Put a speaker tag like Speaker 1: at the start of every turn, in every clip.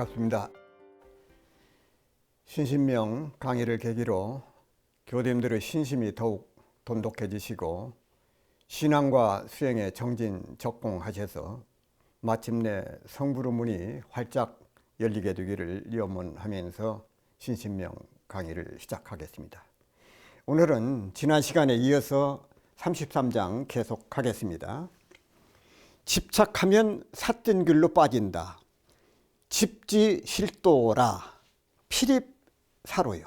Speaker 1: 반갑습니다. 신신명 강의를 계기로 교대님들의 신심이 더욱 돈독해지시고 신앙과 수행에 정진적공하셔서 마침내 성부의 문이 활짝 열리게 되기를 염원하면서 신신명 강의를 시작하겠습니다. 오늘은 지난 시간에 이어서 33장 계속하겠습니다. 집착하면 삿된 길로 빠진다. 집지실도라 필입사로요.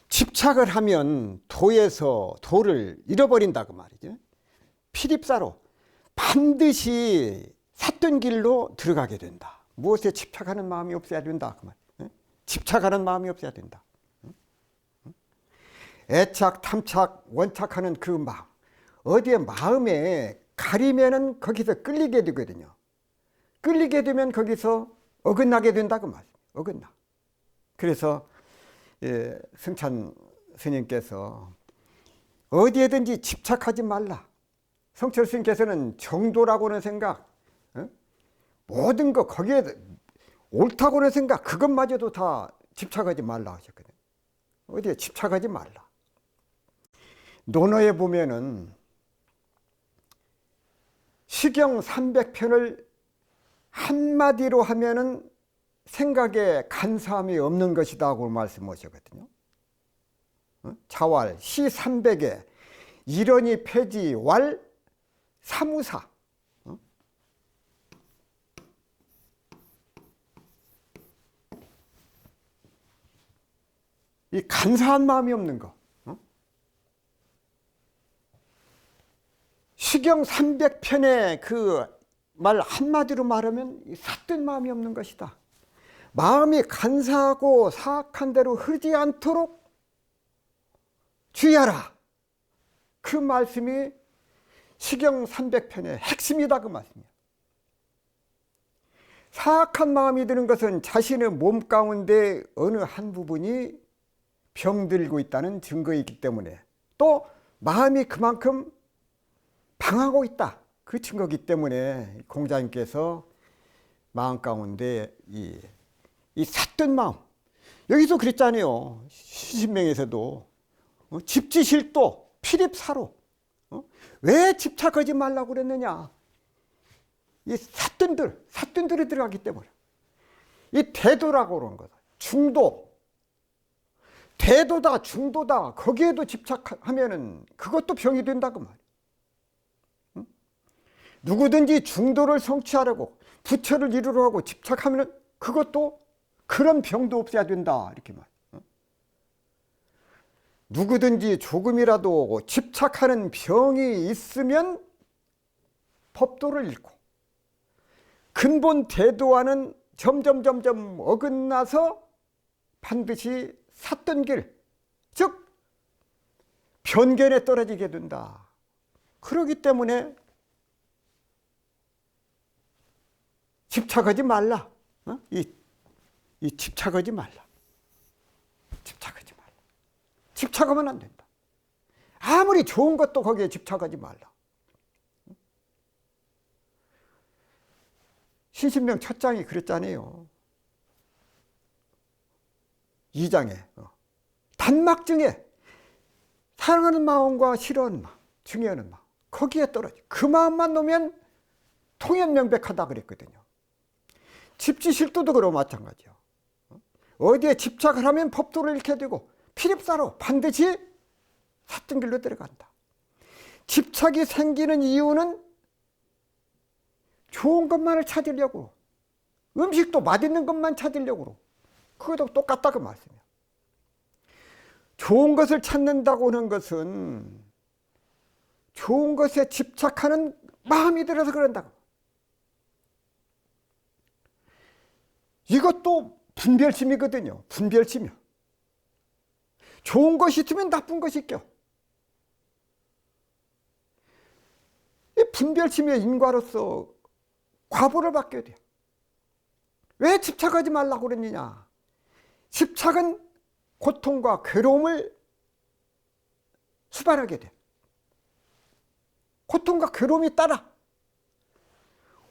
Speaker 1: 집착을 하면 도에서 도를 잃어버린다고 말이죠. 필입사로 반드시 삿된 길로 들어가게 된다. 무엇에 집착하는 마음이 없어야 된다. 그 말. 집착하는 마음이 없어야 된다. 애착, 탐착, 원착하는 그 마음. 어디에 마음에 가리면은 거기서 끌리게 되거든요. 끌리게 되면 거기서 어긋나게 된다고 말이에요. 어긋나. 그래서 승찬 스님께서 어디에든지 집착하지 말라. 성철 스님께서는 정도라고는 생각, 모든 거 거기에 옳다고는 생각, 그것마저도 다 집착하지 말라 하셨거든요. 어디에 집착하지 말라. 논어에 보면은 시경 300편을 한마디로 하면은 생각에 간사함이 없는 것이다고 말씀하셨거든요. 자왈 시 300에 일언이 폐지 왈 사무사. 이 간사한 마음이 없는 거. 시경 300편의 그 말 한마디로 말하면 삿된 마음이 없는 것이다. 마음이 간사하고 사악한 대로 흐르지 않도록 주의하라. 그 말씀이 시경 300편의 핵심이다 그 말씀이야. 사악한 마음이 드는 것은 자신의 몸 가운데 어느 한 부분이 병들고 있다는 증거이기 때문에 또 마음이 그만큼 방하고 있다. 그 증거이기 때문에 공자님께서 마음 가운데 이 삿된 마음, 여기서 그랬잖아요. 신신명에서도 집지실도 필입사로. 왜 집착하지 말라고 그랬느냐. 이 삿된들에 들어가기 때문에. 이 대도라고 그러는 거다. 중도. 대도다 중도다 거기에도 집착하면은 그것도 병이 된다고 말이야. 누구든지 중도를 성취하려고 부처를 이루려고 집착하면 그것도 그런 병도 없어야 된다 이렇게 말. 누구든지 조금이라도 집착하는 병이 있으면 법도를 잃고 근본 대도와는 점점 어긋나서 반드시 삿된 길, 즉 변견에 떨어지게 된다. 그렇기 때문에 집착하지 말라. 이 집착하지 말라. 집착하지 말라. 집착하면 안 된다. 아무리 좋은 것도 거기에 집착하지 말라. 신신명 첫 장이 그랬잖아요. 2장에 단막증에 사랑하는 마음과 싫어하는 마음, 중요하는 마음 거기에 떨어져. 그 마음만 놓으면 통연명백하다 그랬거든요. 집지실도도 그러고 마찬가지요. 어디에 집착을 하면 법도를 잃게 되고 필입사로 반드시 삿된 길로 들어간다. 집착이 생기는 이유는 좋은 것만을 찾으려고, 음식도 맛있는 것만 찾으려고, 그것도 똑같다 그 말씀이야. 좋은 것을 찾는다고 하는 것은 좋은 것에 집착하는 마음이 들어서 그런다고. 이것도 분별심이거든요. 분별심이요. 좋은 것이 있으면 나쁜 것이 있겨. 이 분별심의 인과로서 과보를 받게 돼요. 왜 집착하지 말라고 그랬느냐. 집착은 고통과 괴로움을 수반하게 돼. 고통과 괴로움이 따라.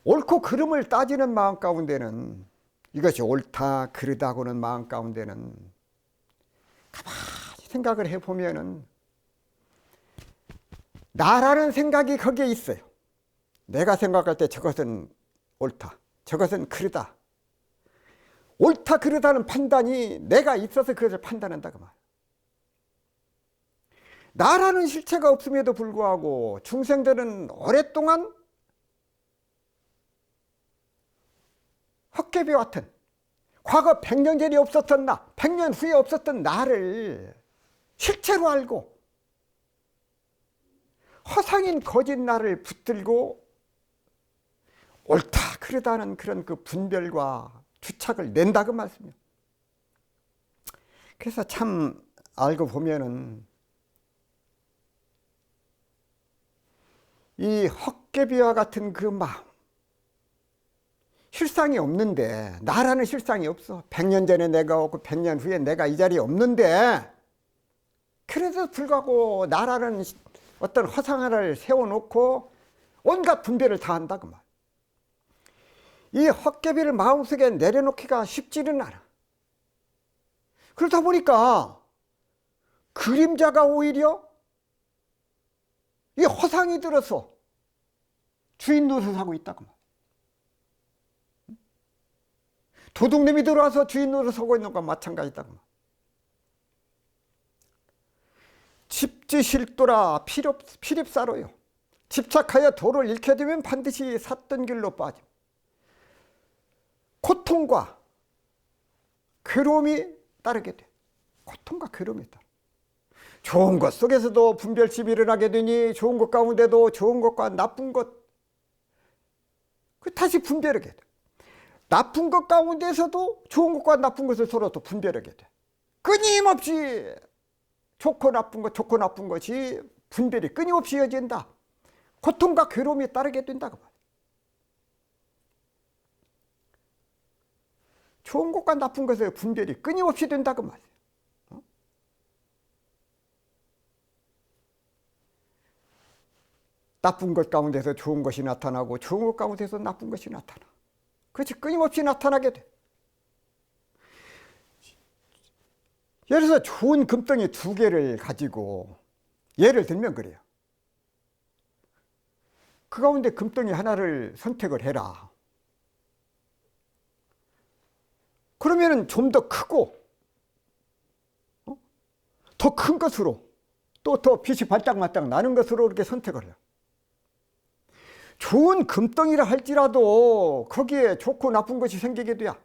Speaker 1: 옳고 그름을 따지는 마음 가운데는, 이것이 옳다 그르다고는 마음 가운데는 가만히 생각을 해보면은 나라는 생각이 거기에 있어요. 내가 생각할 때 저것은 옳다, 저것은 그르다. 옳다 그르다는 판단이 내가 있어서 그것을 판단한다 그 말. 나라는 실체가 없음에도 불구하고 중생들은 오랫동안 헛개비 같은, 과거 100년 전에 없었던 나, 100년 후에 없었던 나를 실체로 알고 허상인 거짓 나를 붙들고 옳다 그르다는 그런 그 분별과 주착을 낸다 그 말씀이에요. 그래서 참 알고 보면은 이 헛개비와 같은 그 마음, 실상이 없는데, 나라는 실상이 없어. 100년 전에 내가 없고 100년 후에 내가 이 자리에 없는데, 그래서 불구하고 나라는 어떤 허상화를 세워놓고 온갖 분별을 다 한다 그 말. 이 헛개비를 마음속에 내려놓기가 쉽지는 않아. 그러다 보니까 그림자가 오히려 이 허상이 들어서 주인 노릇하고 있다 그 말. 도둑놈이 들어와서 주인 노릇하고 있는 것과 마찬가지다 그 말. 집지실도라 피립사로요. 집착하여 도를 잃게 되면 반드시 샀던 길로 빠짐. 고통과 괴로움이 따르게 돼. 고통과 괴로움이 따라. 좋은 것 속에서도 분별심이 일어나게 되니 좋은 것 가운데도 좋은 것과 나쁜 것, 그 다시 분별하게 돼. 나쁜 것 가운데서도 좋은 것과 나쁜 것을 서로 또 분별하게 돼. 끊임없이 좋고 나쁜 것, 좋고 나쁜 것이 분별이 끊임없이 이어진다. 고통과 괴로움이 따르게 된다고 말이야. 좋은 것과 나쁜 것의 분별이 끊임없이 된다고 말이야. 나쁜 것 가운데서 좋은 것이 나타나고 좋은 것 가운데서 나쁜 것이 나타나. 그렇지, 끊임없이 나타나게 돼. 예를 들어서 좋은 금덩이 2개를 가지고 예를 들면 그래요. 그 가운데 금덩이 하나를 선택을 해라. 그러면은 좀 더 크고 더 큰 것으로, 또 더 빛이 반짝반짝 나는 것으로 이렇게 선택을 해요. 좋은 금덩이라 할지라도 거기에 좋고 나쁜 것이 생기게 돼야.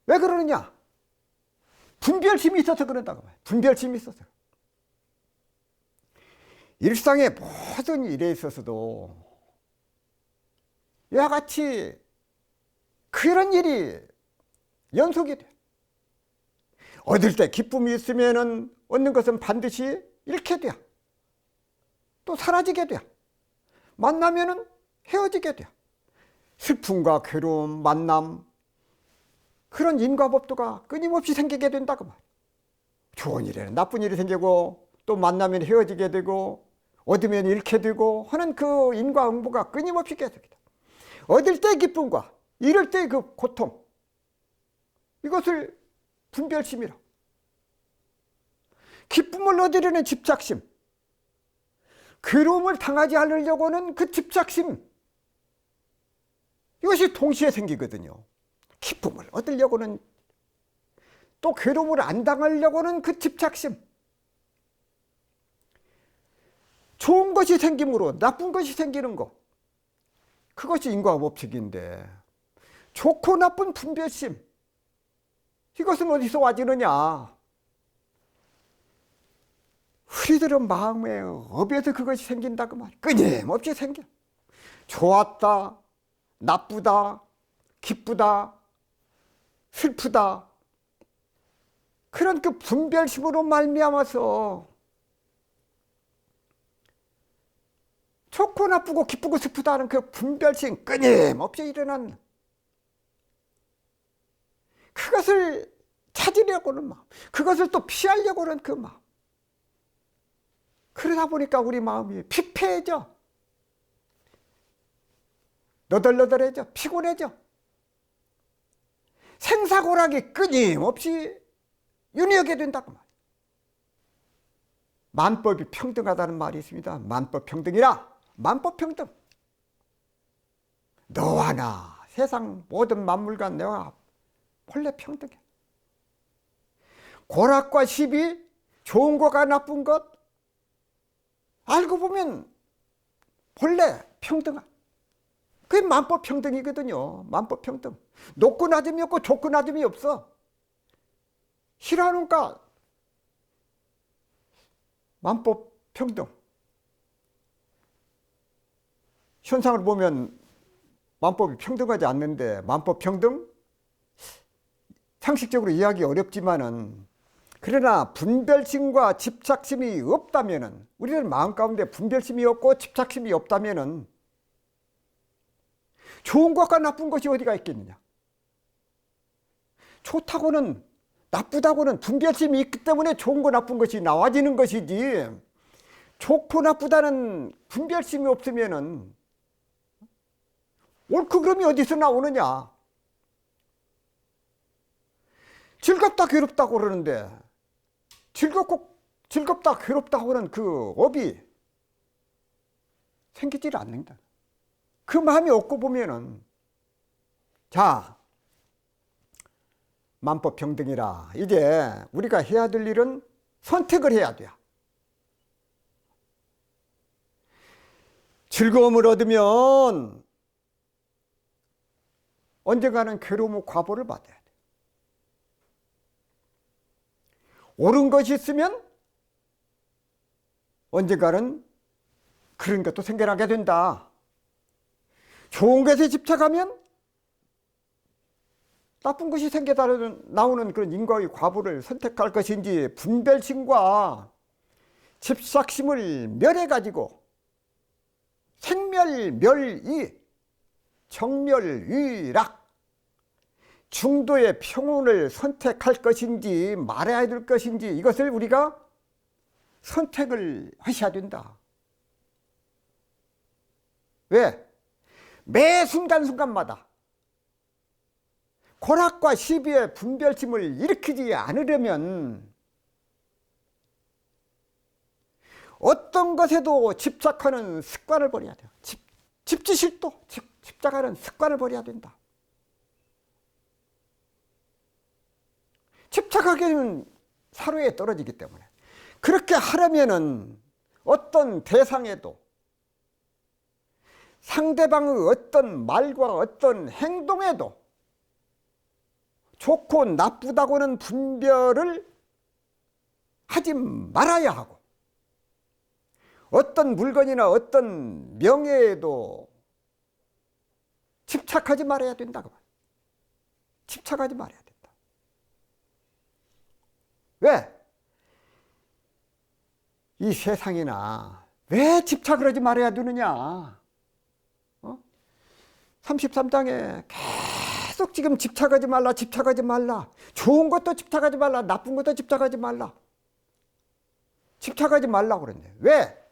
Speaker 1: 왜 그러느냐? 분별심이 있어서 그런다고 봐요. 분별심이 있어서. 일상의 모든 일에 있어서도 이와 같이 그런 일이 연속이 돼. 얻을 때 기쁨이 있으면 얻는 것은 반드시 잃게 돼. 또 사라지게 돼. 만나면 헤어지게 돼. 슬픔과 괴로움, 만남, 그런 인과법도가 끊임없이 생기게 된다고 말이야. 좋은 일에는 나쁜 일이 생기고, 또 만나면 헤어지게 되고, 얻으면 잃게 되고 하는 그 인과응보가 끊임없이 계속이다. 얻을 때 기쁨과 잃을 때 그 고통, 이것을 분별심이라. 기쁨을 얻으려는 집착심, 괴로움을 당하지 않으려고는 그 집착심, 이것이 동시에 생기거든요. 기쁨을 얻으려고는, 또 괴로움을 안 당하려고는 그 집착심. 좋은 것이 생김으로 나쁜 것이 생기는 것, 그것이 인과법칙인데, 좋고 나쁜 분별심, 이것은 어디서 와지느냐? 우리들은 마음의 업에서 그것이 생긴다고 말이야. 끊임없이 생겨. 좋았다, 나쁘다, 기쁘다, 슬프다, 그런 그 분별심으로 말미암아서 좋고 나쁘고 기쁘고 슬프다 하는 그 분별심, 끊임없이 일어난 그것을 찾으려고 하는 마음, 그것을 또 피하려고 하는 그 마음, 그러다 보니까 우리 마음이 피폐해져. 너덜너덜해져. 피곤해져. 생사고락이 끊임없이 윤회하게 된다고 말이에요. 만법이 평등하다는 말이 있습니다. 만법평등이라. 만법평등. 너와 나 세상 모든 만물과 내가 본래 평등해. 고락과 시비, 좋은 것과 나쁜 것 알고 보면 본래 평등한. 그게 만법평등이거든요. 만법평등. 높고 낮음이 없고 좋고 낮음이 없어. 싫어하니까 만법평등. 현상을 보면 만법이 평등하지 않는데 만법평등? 상식적으로 이해하기 어렵지만은 그러나 분별심과 집착심이 없다면은 우리들 마음 가운데 분별심이 없고 집착심이 없다면은 좋은 것과 나쁜 것이 어디가 있겠느냐. 좋다고는 나쁘다고는 분별심이 있기 때문에 좋은 거 나쁜 것이 나와지는 것이지 좋고 나쁘다는 분별심이 없으면은 옳고 그름이 어디서 나오느냐. 즐겁다 괴롭다고 그러는데 즐겁다 괴롭다고 하는 그 업이 생기질 않는다. 그 마음이 없고 보면은 자 만법평등이라. 이제 우리가 해야 될 일은 선택을 해야 돼요. 즐거움을 얻으면 언젠가는 괴로움의 과보를 받아야 돼. 옳은 것이 있으면 언젠가는 그런 것도 생겨나게 된다. 좋은 것에 집착하면 나쁜 것이 생겨 나오는 그런 인과의 과보를 선택할 것인지 분별심과 집착심을 멸해가지고 생멸멸이 정멸위락 중도의 평온을 선택할 것인지 말아야 될 것인지 이것을 우리가 선택을 하셔야 된다. 왜? 매 순간순간마다 고락과 시비의 분별심을 일으키지 않으려면 어떤 것에도 집착하는 습관을 버려야 돼요. 집지실도 집착하는 습관을 버려야 된다. 집착하기는 사로에 떨어지기 때문에 그렇게 하려면은 어떤 대상에도 상대방의 어떤 말과 어떤 행동에도 좋고 나쁘다고는 분별을 하지 말아야 하고 어떤 물건이나 어떤 명예에도 집착하지 말아야 된다고 말이야. 집착하지 말아야 된다. 왜? 이 세상이나 왜 집착을 하지 말아야 되느냐? 33장에 계속 지금 집착하지 말라, 집착하지 말라. 좋은 것도 집착하지 말라, 나쁜 것도 집착하지 말라. 집착하지 말라고 그랬네. 왜?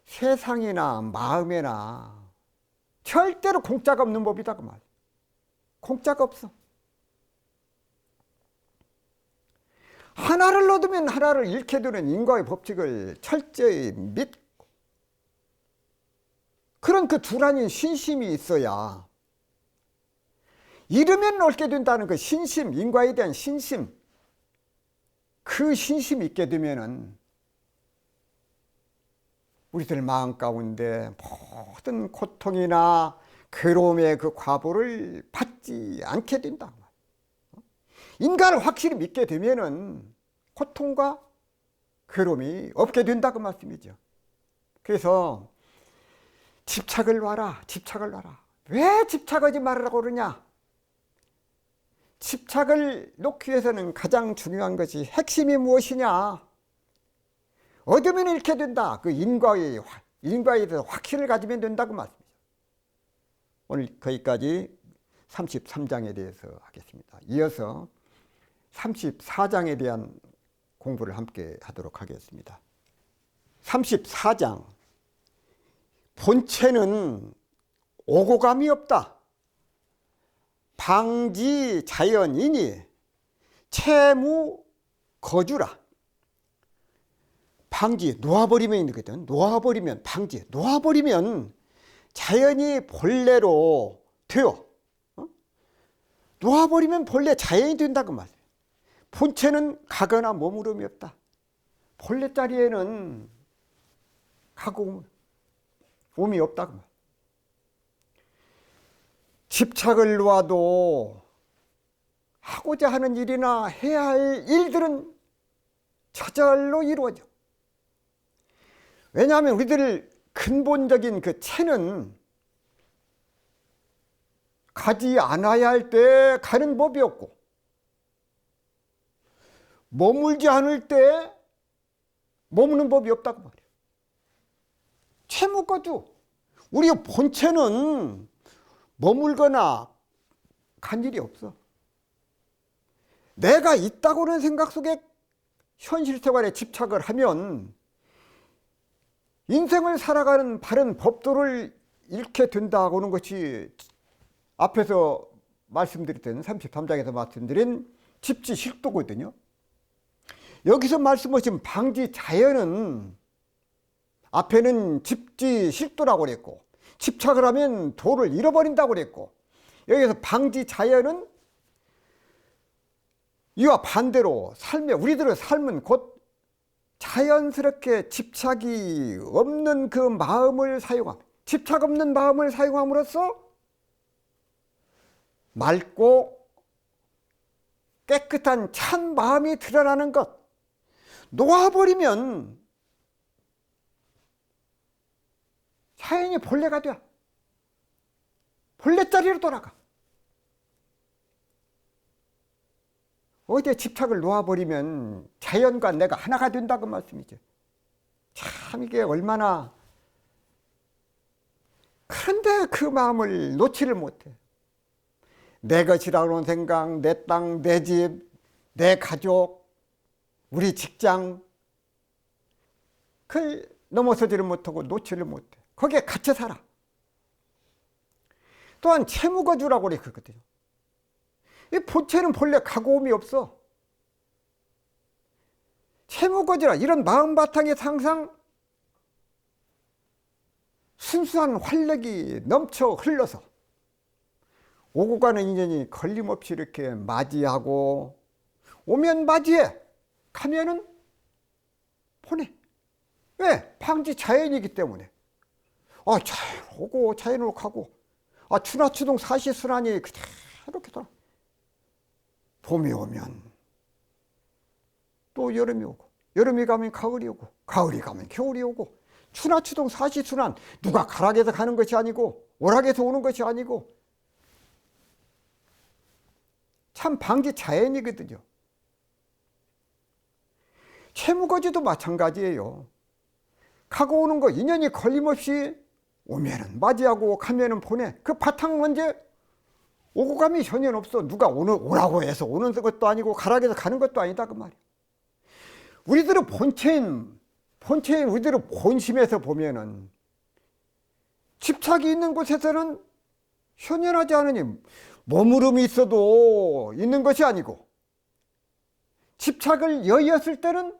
Speaker 1: 세상이나 마음에나 절대로 공짜가 없는 법이다 그 말. 공짜가 없어. 하나를 얻으면 하나를 잃게 되는 인과의 법칙을 철저히 믿고 그런 그 두란인 신심이 있어야 잃으면 얻게 된다는 그 신심, 인과에 대한 신심, 그 신심이 있게 되면은 우리들 마음 가운데 모든 고통이나 괴로움의 그 과보를 받지 않게 된다. 인간을 확실히 믿게 되면은 고통과 괴로움이 없게 된다 그 말씀이죠. 그래서 집착을 놔라, 집착을 놔라. 왜 집착하지 말으라고 그러냐? 집착을 놓기 위해서는 가장 중요한 것이 핵심이 무엇이냐? 얻으면 잃게 된다. 그 인과에 대해서 확신을 가지면 된다고 말씀이죠. 오늘 거기까지 33장에 대해서 하겠습니다. 이어서 34장에 대한 공부를 함께 하도록 하겠습니다. 34장 본체는 오고감이 없다. 방지 자연이니 채무 거주라. 방지 놓아버리면 있거든. 놓아버리면 방지 놓아버리면 자연이 본래로 되어. 놓아버리면 본래 자연이 된다고 말이에요. 본체는 가거나 머무름이 없다. 본래 자리에는 가고 옴이 없다고 말이에요. 집착을 놓아도 하고자 하는 일이나 해야 할 일들은 저절로 이루어져. 왜냐하면 우리들 근본적인 그 체는 가지 않아야 할 때 가는 법이 없고, 머물지 않을 때 머무는 법이 없다고 말이에요. 채무거주. 우리 본체는 머물거나 간 일이 없어. 내가 있다고는 생각 속에 현실 생활에 집착을 하면 인생을 살아가는 바른 법도를 잃게 된다고는 것이 앞에서 말씀드렸던 33장에서 말씀드린 집지실도거든요. 여기서 말씀하신 방지자연은 앞에는 집지실도라고 그랬고, 집착을 하면 도를 잃어버린다고 그랬고, 여기서 방지자연은 이와 반대로 우리들의 삶은 곧 자연스럽게 집착이 없는 그 마음을 집착 없는 마음을 사용함으로써 맑고 깨끗한 찬 마음이 드러나는 것. 놓아버리면 자연이 본래가 돼. 본래 자리로 돌아가. 어디에 집착을 놓아버리면 자연과 내가 하나가 된다고 말씀이죠. 참 이게 얼마나. 그런데 그 마음을 놓지를 못해. 내 것이라는 생각, 내 땅, 내 집, 내 가족, 우리 직장, 그걸 넘어서지를 못하고 놓지를 못해. 거기에 갇혀 살아. 또한 채무거주라고 그랬거든요. 이 본체는 본래 가고옴이 없어. 채무거주라. 이런 마음 바탕에 항상 순수한 활력이 넘쳐 흘러서 오고 가는 인연이 걸림없이 이렇게 맞이하고, 오면 맞이해, 가면은 보내. 왜? 방지 자연이기 때문에. 자연 오고 자연으로 가고, 추나추동 사시순환이 그대로 이렇게 돌아. 봄이 오면 또 여름이 오고, 여름이 가면 가을이 오고, 가을이 가면 겨울이 오고, 추나추동 사시순환. 누가 가락에서 가는 것이 아니고 오락에서 오는 것이 아니고 참 방지 자연이거든요. 채무거주도 마찬가지예요. 가고 오는 거 인연이 걸림없이 오면은 맞이하고 가면은 보내. 그 바탕 언제 오고 가면 전혀 없어. 누가 오라고 해서 오는 것도 아니고 가락에서 가는 것도 아니다 그 말이야. 우리들의 본체인 우리들의 본심에서 보면은 집착이 있는 곳에서는 현현하지 않으니 머무름이 있어도 있는 것이 아니고, 집착을 여의었을 때는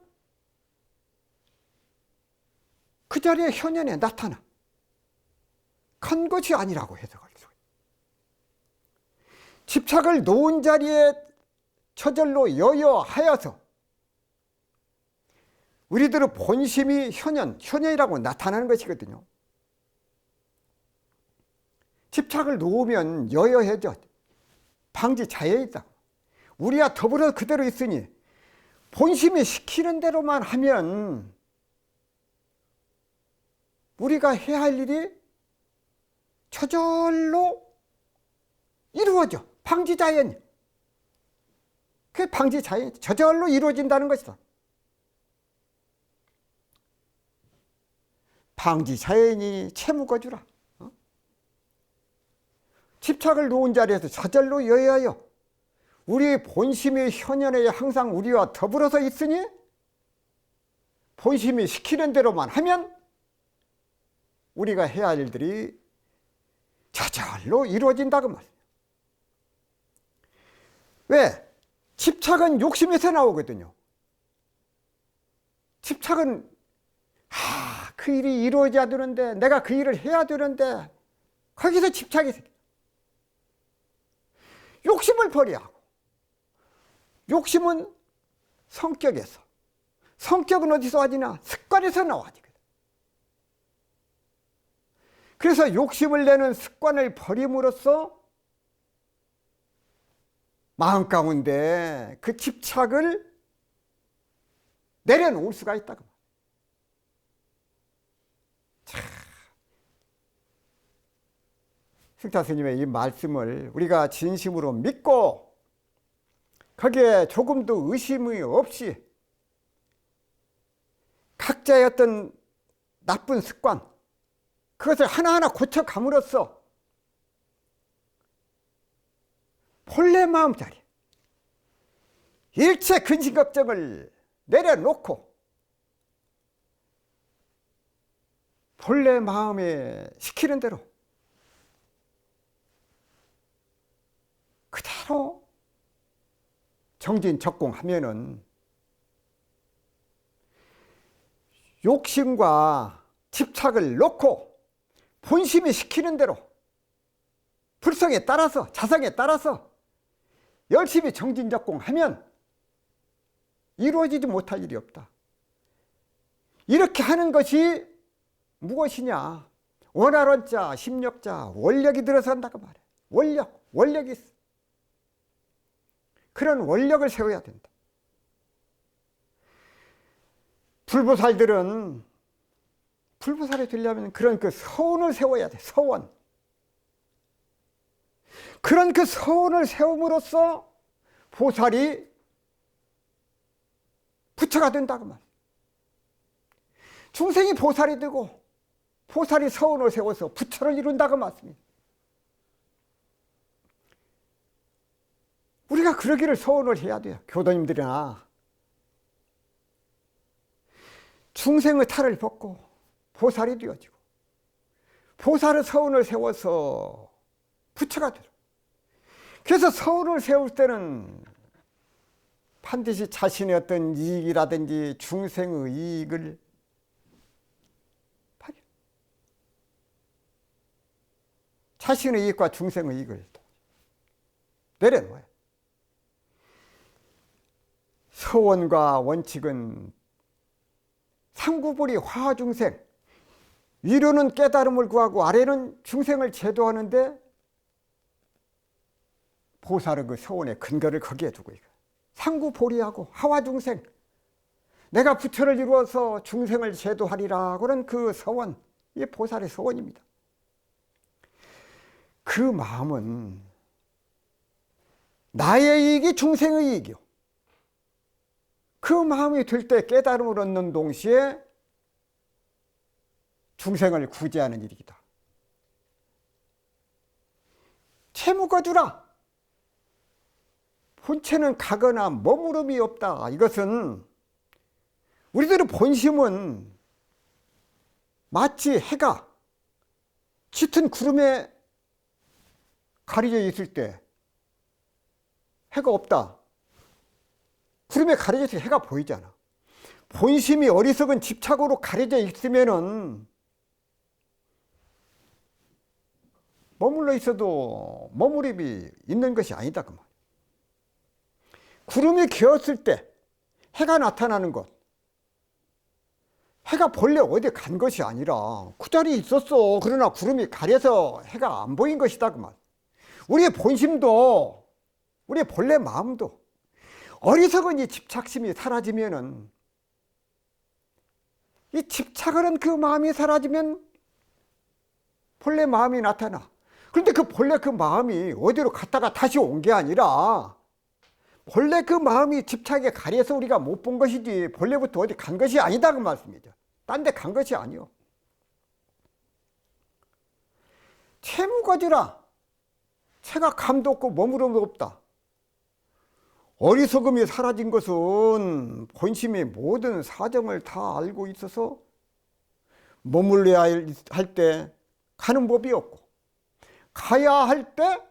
Speaker 1: 그 자리에 현현에 나타나 간 것이 아니라고 해석할 수 있어요. 집착을 놓은 자리에 저절로 여여하여서 우리들의 본심이 현현이라고 나타나는 것이거든요. 집착을 놓으면 여여해져. 방지 자연이다. 우리와 더불어 그대로 있으니 본심이 시키는 대로만 하면 우리가 해야 할 일이 저절로 이루어져. 방지 자연. 그 방지 자연 저절로 이루어진다는 것이다. 방지 자연이 채무거주라. 집착을 놓은 자리에서 저절로 여여하여 우리 본심이 현현에 항상 우리와 더불어서 있으니 본심이 시키는 대로만 하면 우리가 해야 할 일들이 저절로 이루어진다고 말이에요. 왜? 집착은 욕심에서 나오거든요. 집착은 그 일이 이루어져야 되는데, 내가 그 일을 해야 되는데, 거기서 집착이 생겨. 욕심을 버려야 하고, 욕심은 성격에서, 성격은 어디서 와지나? 습관에서 나와지거든. 그래서 욕심을 내는 습관을 버림으로써 마음 가운데 그 집착을 내려놓을 수가 있다고. 승타 스님의 이 말씀을 우리가 진심으로 믿고 거기에 조금도 의심이 없이 각자의 어떤 나쁜 습관, 그것을 하나하나 고쳐감으로써 본래 마음자리, 일체 근심 걱정을 내려놓고 본래 마음에 시키는 대로 그대로 정진적공하면은 욕심과 집착을 놓고 본심이 시키는 대로 불성에 따라서, 자성에 따라서 열심히 정진적공하면 이루어지지 못할 일이 없다. 이렇게 하는 것이 무엇이냐? 원활원자, 심력자, 원력이 들어선다고 말해. 원력이 있어. 그런 원력을 세워야 된다. 불보살들은 불보살이 되려면 그런 그 서원을 세워야 돼. 서원. 그런 그 서원을 세움으로써 보살이 부처가 된다고 말이야. 중생이 보살이 되고 보살이 서원을 세워서 부처를 이룬다고 말씀이에요. 우리가 그러기를 서원을 해야 돼요. 교도님들이나 중생의 탈을 벗고 보살이 되어지고 보살의 서원을 세워서 부처가 되라. 그래서 서원을 세울 때는 반드시 자신의 어떤 이익이라든지 중생의 이익을 발휘. 자신의 이익과 중생의 이익을 내려놓아요. 서원과 원칙은 상구불이 화중생, 위로는 깨달음을 구하고 아래는 중생을 제도하는데 보살은 그 서원의 근거를 거기에 두고 있어요. 상구보리하고 하와중생, 내가 부처를 이루어서 중생을 제도하리라 그런 그 서원, 이게 보살의 서원입니다. 그 마음은 나의 이익이 중생의 이익이요. 그 마음이 될 때 깨달음을 얻는 동시에 중생을 구제하는 일이기다. 채무거두라. 본체는 가거나 머무름이 없다. 이것은 우리들의 본심은 마치 해가 짙은 구름에 가려져 있을 때 해가 없다. 구름에 가려져 있을 때 해가 보이잖아. 본심이 어리석은 집착으로 가려져 있으면은 머물러 있어도 머무림이 있는 것이 아니다 그 말. 구름이 개었을 때 해가 나타나는 것, 해가 본래 어디 간 것이 아니라 그 자리에 있었어. 그러나 구름이 가려서 해가 안 보인 것이다 그 말. 우리의 본심도, 우리의 본래 마음도 어리석은 이 집착심이 사라지면은, 이 집착하는 그 마음이 사라지면 본래 마음이 나타나. 그런데 그 본래 그 마음이 어디로 갔다가 다시 온 게 아니라 본래 그 마음이 집착에 가려서 우리가 못 본 것이지 본래부터 어디 간 것이 아니다 그 말씀이죠. 딴 데 간 것이 아니요. 채무거두라. 채가 감도 없고 머무름도 없다. 어리석음이 사라진 것은 본심이 모든 사정을 다 알고 있어서 머물러야 할 때 가는 법이 없고, 가야 할 때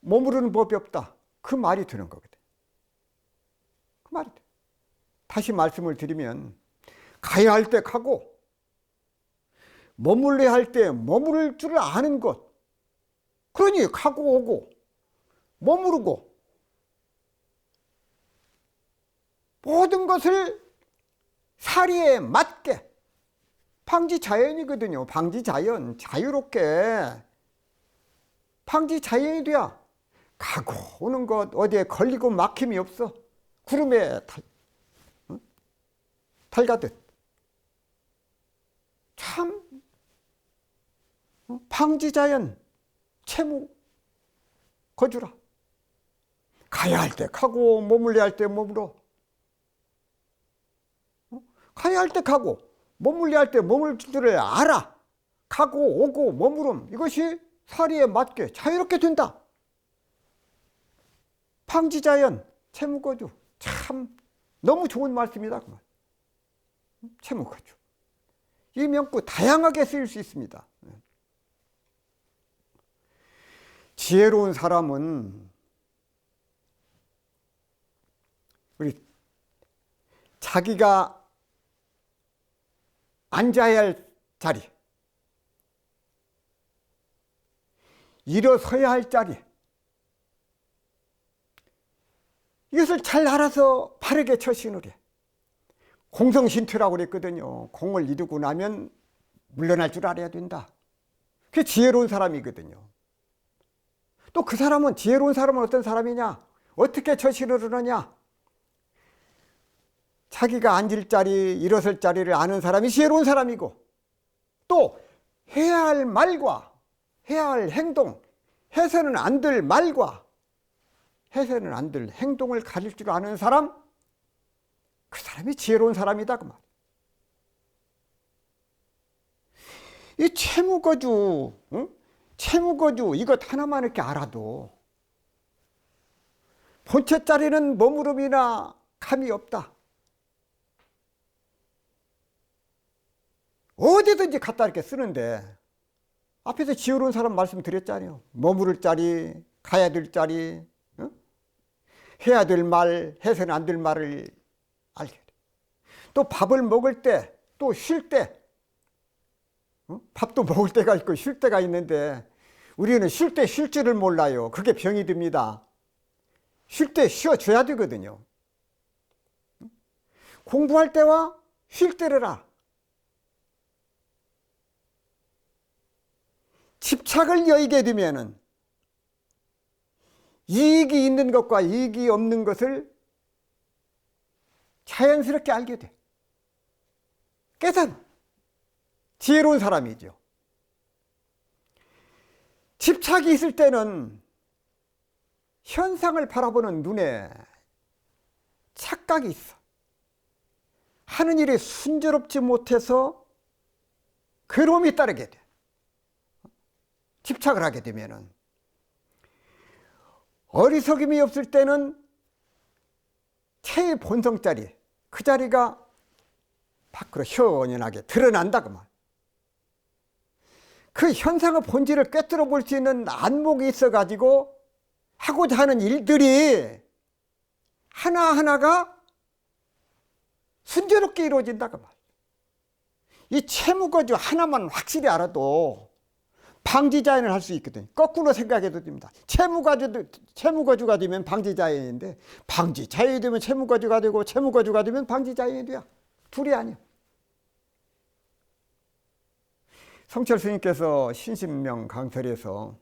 Speaker 1: 머무르는 법이 없다. 그 말이 되는 거거든. 그 말이 돼. 다시 말씀을 드리면, 가야 할 때 가고 머물러야 할 때 머무를 줄 아는 것. 그러니 가고 오고 머무르고 모든 것을 사리에 맞게, 방지자연이거든요. 방지자연. 자유롭게 방지자연이 돼야 가고 오는 것 어디에 걸리고 막힘이 없어. 구름에 달가듯. 참 방지자연, 채무 거주라. 가야 할 때 가고 머물러야 할 때 머물러. 가야 할 때 가고 머물러야 할 때 머물 줄을 알아. 가고 오고 머무름, 이것이 사리에 맞게 자유롭게 된다. 방지자연, 채무거주. 참 너무 좋은 말씀이다. 그 말. 채무거주. 이 명구 다양하게 쓰일 수 있습니다. 지혜로운 사람은 우리 자기가 앉아야 할 자리, 일어서야 할 자리, 이것을 잘 알아서 바르게 처신을 해. 공성신퇴라고 그랬거든요. 공을 이루고 나면 물러날 줄 알아야 된다. 그게 지혜로운 사람이거든요. 또 그 사람은, 지혜로운 사람은 어떤 사람이냐? 어떻게 처신을 하느냐? 자기가 앉을 자리, 일어설 자리를 아는 사람이 지혜로운 사람이고, 또 해야 할 말과 해야 할 행동, 해서는 안 될 말과 해서는 안 될 행동을 가릴 줄 아는 사람, 그 사람이 지혜로운 사람이다. 그 말. 이 채무거주, 응? 채무거주 이것 하나만 이렇게 알아도 본체 자리는 머무름이나 감이 없다. 어디든지 갖다 이렇게 쓰는데, 앞에서 지혜로운 사람 말씀드렸잖아요. 머무를 자리, 가야 될 자리, 응? 해야 될 말, 해서는 안 될 말을 알게 돼. 또 밥을 먹을 때, 또 쉴 때, 밥도 먹을 때가 있고 쉴 때가 있는데, 우리는 쉴 때 쉴 줄을 몰라요. 그게 병이 듭니다. 쉴 때 쉬어줘야 되거든요. 공부할 때와 쉴 때를 알아. 집착을 여의게 되면은 이익이 있는 것과 이익이 없는 것을 자연스럽게 알게 돼. 깨닫는 지혜로운 사람이죠. 집착이 있을 때는 현상을 바라보는 눈에 착각이 있어. 하는 일이 순조롭지 못해서 괴로움이 따르게 돼. 집착을 하게 되면은. 어리석음이 없을 때는 체의 본성 자리, 그 자리가 밖으로 현연하게 드러난다 그 말. 그 현상의 본질을 꿰뚫어 볼 수 있는 안목이 있어 가지고 하고자 하는 일들이 하나하나가 순조롭게 이루어진다 그 말. 이 채무거주 하나만 확실히 알아도 방지자연을 할 수 있거든요. 거꾸로 생각해도 됩니다. 채무거주가 되면 방지자연인데, 방지자연이 되면 채무거주가 되고, 채무거주가 되면 방지자연이 돼요. 둘이 아니에요. 성철 스님께서 신신명 강설에서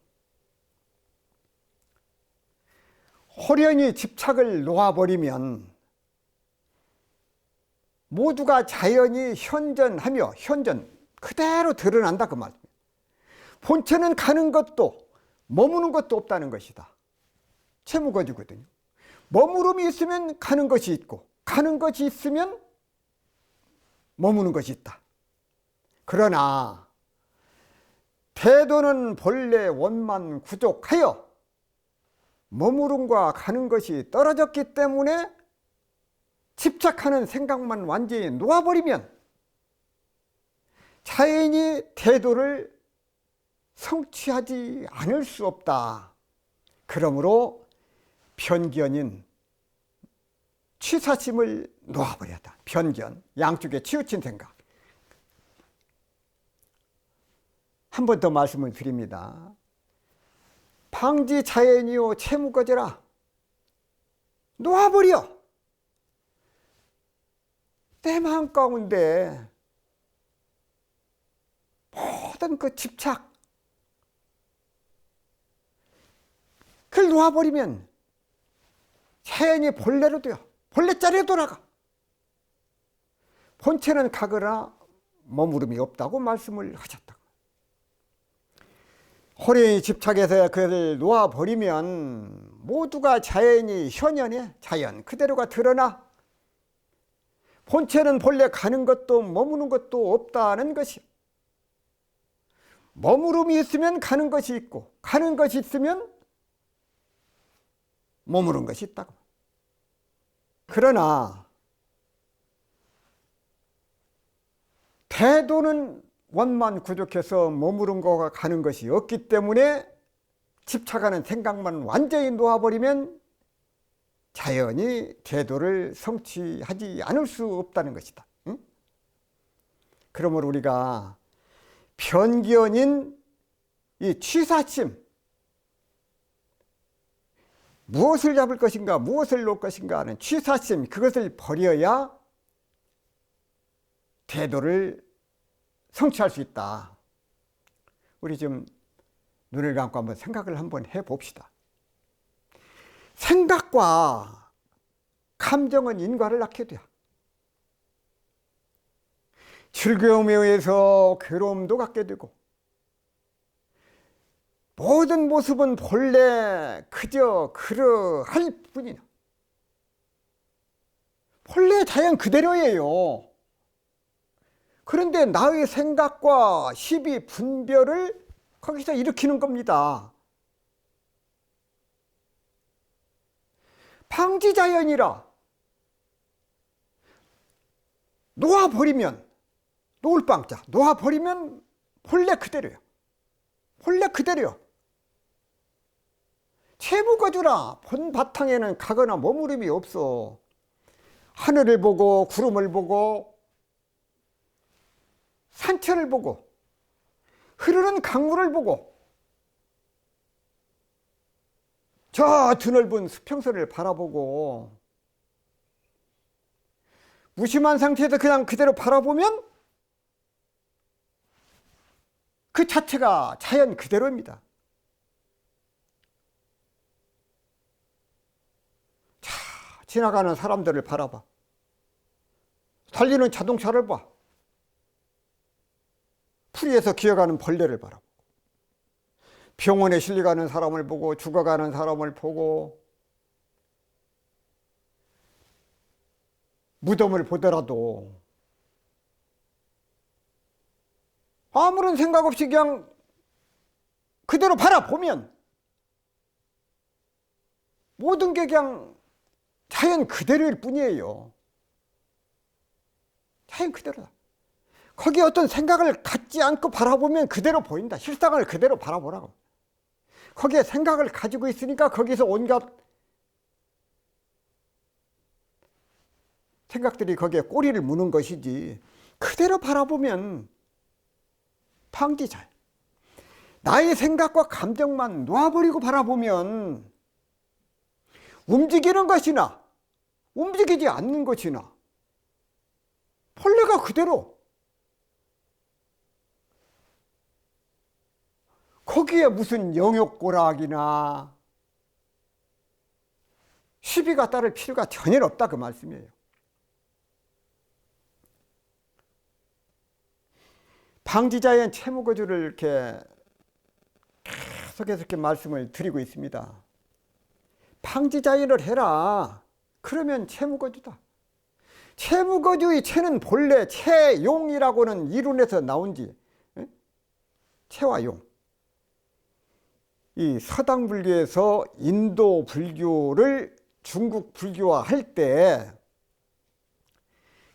Speaker 1: 호련히 집착을 놓아버리면 모두가 자연히 현전하며, 현전 그대로 드러난다 그 말입니다. 본체는 가는 것도 머무는 것도 없다는 것이다. 채무거주거든요. 머무름이 있으면 가는 것이 있고, 가는 것이 있으면 머무는 것이 있다. 그러나 태도는 본래 원만 구족하여 머무름과 가는 것이 떨어졌기 때문에 집착하는 생각만 완전히 놓아버리면 자연히 태도를 성취하지 않을 수 없다. 그러므로 편견인 취사심을 놓아버렸다. 편견, 양쪽에 치우친 생각. 한 번 더 말씀을 드립니다. 방지자연이요 채무거저라. 놓아버려. 내 마음 가운데 모든 그 집착, 그걸 놓아버리면 자연이 본래로 돼요. 본래자리에 돌아가. 본체는 가거나 머무름이 없다고 말씀을 하셨다. 호련히 집착해서 그를 놓아버리면 모두가 자연이 현현해. 자연 그대로가 드러나. 본체는 본래 가는 것도 머무는 것도 없다는 것이요. 머무름이 있으면 가는 것이 있고 가는 것이 있으면 머무른 것이 있다고. 그러나 태도는 원만 구족해서 머무른 거가 가는 것이 없기 때문에 집착하는 생각만 완전히 놓아버리면 자연히 태도를 성취하지 않을 수 없다는 것이다. 응? 그러므로 우리가 편견인 이 취사심, 무엇을 잡을 것인가 무엇을 놓을 것인가 하는 취사심, 그것을 버려야 태도를 성취할 수 있다. 우리 좀 눈을 감고 한번 생각을 한번 해봅시다. 생각과 감정은 인과를 낳게 돼요. 즐거움에 의해서 괴로움도 갖게 되고 모든 모습은 본래 그저 그러할 뿐이야. 본래 자연 그대로예요. 그런데 나의 생각과 시비 분별을 거기서 일으키는 겁니다. 방지자연이라 놓아버리면, 놓을 방자, 놓아버리면 본래 그대로요. 본래 그대로요. 채무거주라. 본 바탕에는 가거나 머무름이 없어. 하늘을 보고 구름을 보고 산천을 보고 흐르는 강물을 보고 저 드넓은 수평선을 바라보고 무심한 상태에서 그냥 그대로 바라보면 그 자체가 자연 그대로입니다. 자, 지나가는 사람들을 바라봐. 달리는 자동차를 봐. 풀이에서 기어가는 벌레를 바라보고 병원에 실려가는 사람을 보고 죽어가는 사람을 보고 무덤을 보더라도 아무런 생각 없이 그냥 그대로 바라보면 모든 게 그냥 자연 그대로일 뿐이에요. 자연 그대로다. 거기에 어떤 생각을 갖지 않고 바라보면 그대로 보인다. 실상을 그대로 바라보라고. 거기에 생각을 가지고 있으니까 거기서 온갖 생각들이 거기에 꼬리를 무는 것이지. 그대로 바라보면 방지자연. 나의 생각과 감정만 놓아버리고 바라보면 움직이는 것이나 움직이지 않는 것이나 본래가 그대로, 거기에 무슨 영욕고락이나 시비가 따를 필요가 전혀 없다, 그 말씀이에요. 방지자연 채무거주를 이렇게 계속해서 이렇게 말씀을 드리고 있습니다. 방지자연을 해라. 그러면 채무거주다. 채무거주의 채는 본래 채용이라고는 이론에서 나온지, 채와 용. 이 서당 불교에서 인도 불교를 중국 불교화 할 때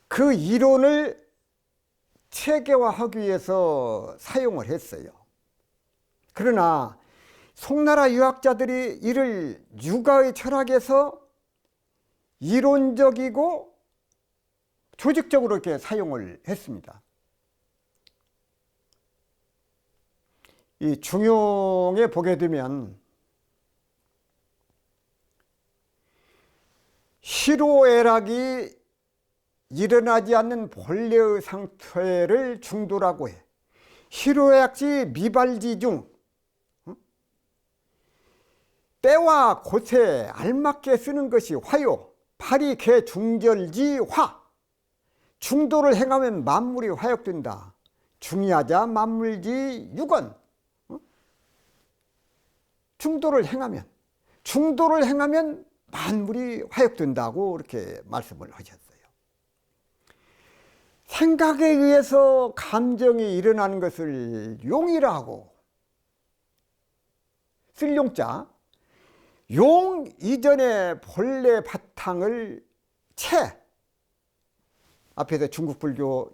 Speaker 1: 그 이론을 체계화하기 위해서 사용을 했어요. 그러나 송나라 유학자들이 이를 유가의 철학에서 이론적이고 조직적으로 이렇게 사용을 했습니다. 이 중용에 보게 되면 희로애락이 일어나지 않는 본래의 상태를 중도라고 해. 희로애락지 미발지중, 때와 곳에 알맞게 쓰는 것이 화요. 파리 개 중절지 화. 중도를 행하면 만물이 화역된다. 중의하자 만물지 육원. 중도를 행하면 만물이 화역된다고 이렇게 말씀을 하셨어요. 생각에 의해서 감정이 일어나는 것을 용이라고. 쓸 용자. 용 이전의 본래 바탕을 채. 앞에서 중국 불교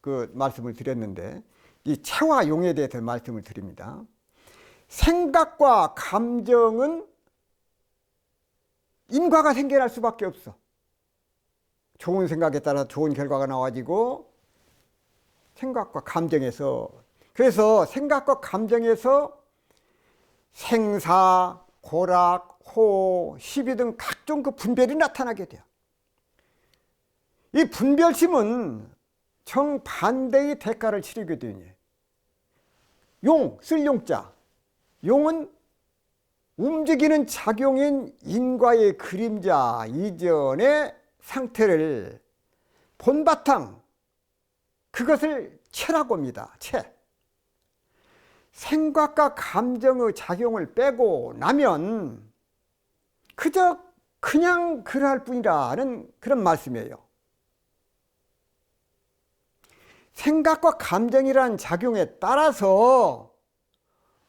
Speaker 1: 그 말씀을 드렸는데 이 채와 용에 대해서 말씀을 드립니다. 생각과 감정은 인과가 생겨날 수밖에 없어. 좋은 생각에 따라 좋은 결과가 나와지고 생각과 감정에서, 그래서 생각과 감정에서 생사, 고락, 호, 시비 등 각종 그 분별이 나타나게 돼요. 이 분별심은 정반대의 대가를 치르게 되니 용, 쓸 용자. 용은 움직이는 작용인 인과의 그림자 이전의 상태를 본바탕, 그것을 체라고 합니다. 체. 생각과 감정의 작용을 빼고 나면 그저 그냥 그럴 뿐이라는 그런 말씀이에요. 생각과 감정이라는 작용에 따라서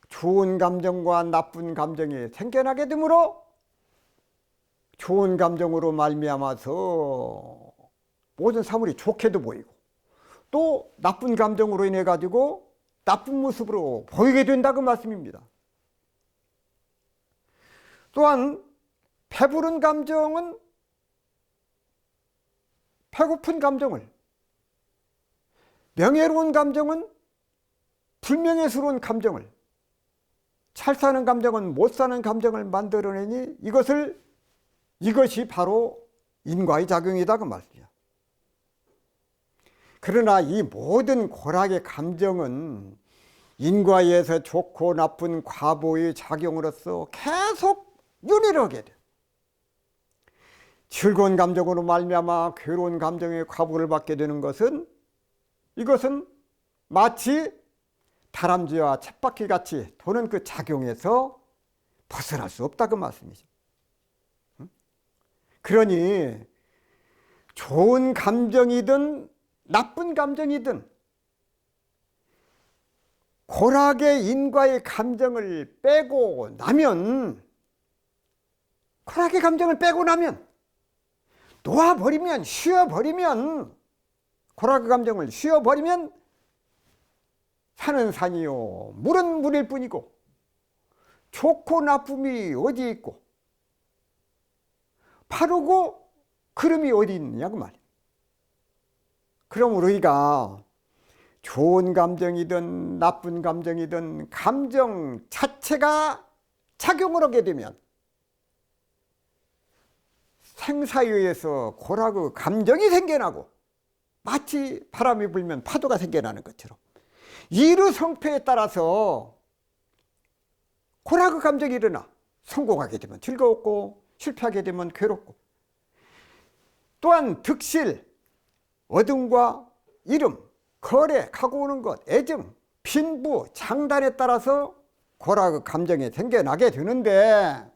Speaker 1: 좋은 감정과 나쁜 감정이 생겨나게 되므로 좋은 감정으로 말미암아서 모든 사물이 좋게도 보이고 또 나쁜 감정으로 인해 가지고 나쁜 모습으로 보이게 된다고 말씀입니다. 또한 배부른 감정은 배고픈 감정을, 명예로운 감정은 불명예스러운 감정을, 잘 사는 감정은 못 사는 감정을 만들어내니 이것이 바로 인과의 작용이다 그 말이야. 그러나 이 모든 고락의 감정은 인과에 의해서 좋고 나쁜 과보의 작용으로서 계속 윤회를 하게 돼. 즐거운 감정으로 말미암아 괴로운 감정의 과보를 받게 되는 것은, 이것은 마치 다람쥐와 쳇바퀴 같이 도는 그 작용에서 벗어날 수 없다 그 말씀이죠. 그러니 좋은 감정이든 나쁜 감정이든 고락의 인과의 감정을 빼고 나면, 고락의 감정을 빼고 나면, 놓아버리면, 쉬어버리면, 고락의 감정을 쉬어버리면 산은 산이요 물은 물일 뿐이고 좋고 나쁨이 어디 있고 바르고 그름이 어디 있느냐 그 말이에요. 그러므로 우리가 좋은 감정이든 나쁜 감정이든 감정 자체가 작용을 하게 되면 생사에 의해서 고락의 감정이 생겨나고 마치 바람이 불면 파도가 생겨나는 것처럼 이르성패에 따라서 고락의 감정이 일어나. 성공하게 되면 즐거웠고 실패하게 되면 괴롭고, 또한 득실, 어둠과 이름, 거래, 가고 오는 것, 애정, 빈부, 장단에 따라서 고락의 감정이 생겨나게 되는데,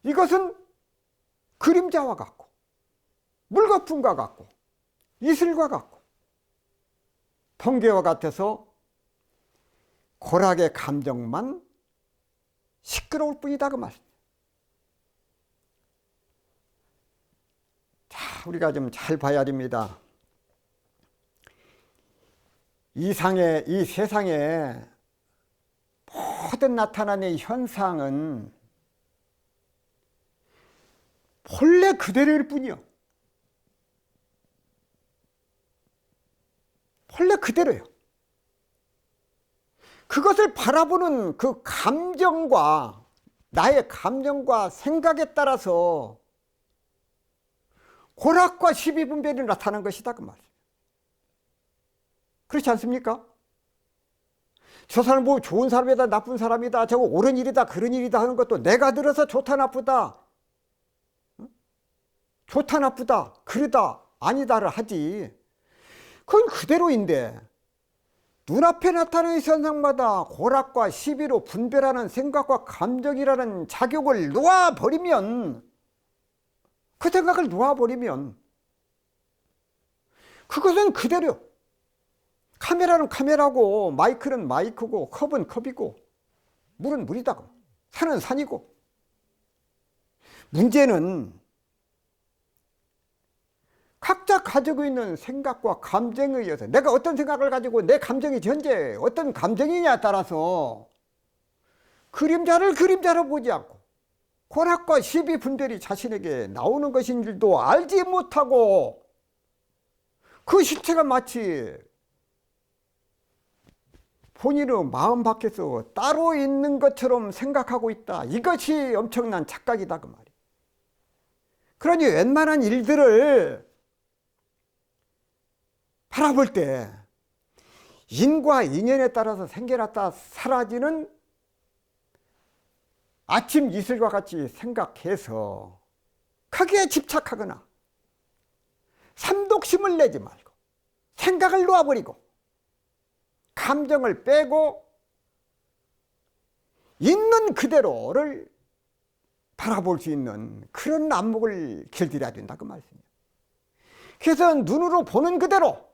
Speaker 1: 이것은 그림자와 같고 물거품과 같고 이슬과 같고 번개와 같아서 고락의 감정만 시끄러울 뿐이다 그 말씀. 자, 우리가 좀 잘 봐야 됩니다. 이 세상에 모든 나타나는 현상은 본래 그대로일 뿐이요. 본래 그대로요. 그것을 바라보는 그 감정과 나의 감정과 생각에 따라서 고락과 시비분별이 나타나는 것이다 그 말이에요. 그렇지 않습니까? 저 사람 뭐 좋은 사람이다 나쁜 사람이다 저거 옳은 일이다 그런 일이다 하는 것도 내가 들어서 좋다 나쁘다 좋다 나쁘다 그러다 아니다를 하지. 그건 그대로인데 눈앞에 나타나는 현상마다 고락과 시비로 분별하는 생각과 감정이라는 자격을 놓아버리면, 그 생각을 놓아버리면 그것은 그대로. 카메라는 카메라고 마이크는 마이크고 컵은 컵이고 물은 물이다. 산은 산이고. 문제는 각자 가지고 있는 생각과 감정에 의해서 내가 어떤 생각을 가지고 내 감정이 현재 어떤 감정이냐에 따라서 그림자를 그림자로 보지 않고 고락과 시비 분별이 자신에게 나오는 것인 줄도 알지 못하고 그 실체가 마치 본인의 마음 밖에서 따로 있는 것처럼 생각하고 있다. 이것이 엄청난 착각이다 그 말이에요. 그러니 웬만한 일들을 바라볼 때 인과 인연에 따라서 생겨났다 사라지는 아침 이슬과 같이 생각해서 거기에 집착하거나 삼독심을 내지 말고 생각을 놓아버리고 감정을 빼고 있는 그대로를 바라볼 수 있는 그런 안목을 길들여야 된다 그 말씀이에요. 그래서 눈으로 보는 그대로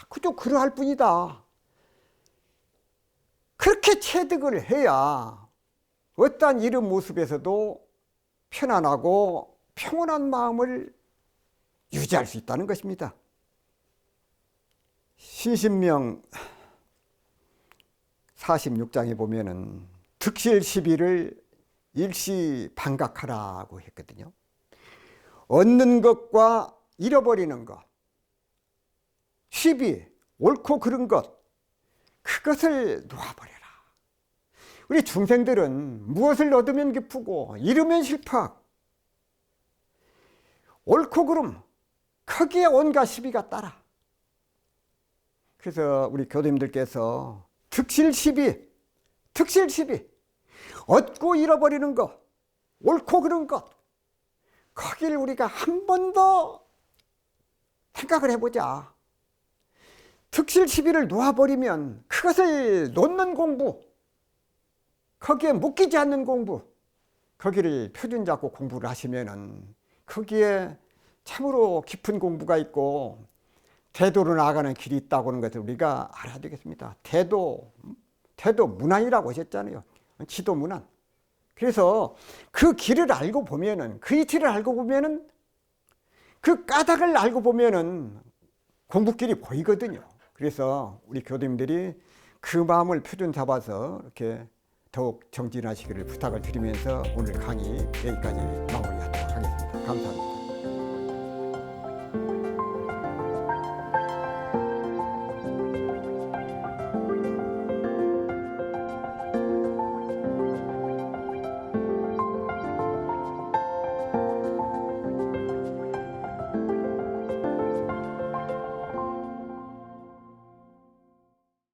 Speaker 1: 그저 그러할 뿐이다. 그렇게 체득을 해야 어떠한 이런 모습에서도 편안하고 평온한 마음을 유지할 수 있다는 것입니다. 신신명 46장에 보면은 득실 시비를 일시반각하라고 했거든요. 얻는 것과 잃어버리는 것, 시비, 옳고 그른 것, 그것을 놓아버려라. 우리 중생들은 무엇을 얻으면 기쁘고 잃으면 슬퍼하고 옳고 그름, 거기에 온갖 시비가 따라. 그래서 우리 교도님들께서 득실시비, 얻고 잃어버리는 것, 옳고 그른 것, 거기를 우리가 한 번 더 생각을 해보자. 득실시비를 놓아버리면 그것을 놓는 공부, 거기에 묶이지 않는 공부, 거기를 표준 잡고 공부를 하시면은 거기에 참으로 깊은 공부가 있고 대도로 나아가는 길이 있다고 하는 것을 우리가 알아야 되겠습니다. 대도 문안이라고 하셨잖아요. 지도 문안. 그래서 그 길을 알고 보면은, 그 이치를 알고 보면은, 그 까닭을 알고 보면은 공부길이 보이거든요. 그래서 우리 교도님들이 그 마음을 표준 잡아서 이렇게 더욱 정진하시기를 부탁을 드리면서 오늘 강의 여기까지 마무리하도록 하겠습니다. 감사합니다.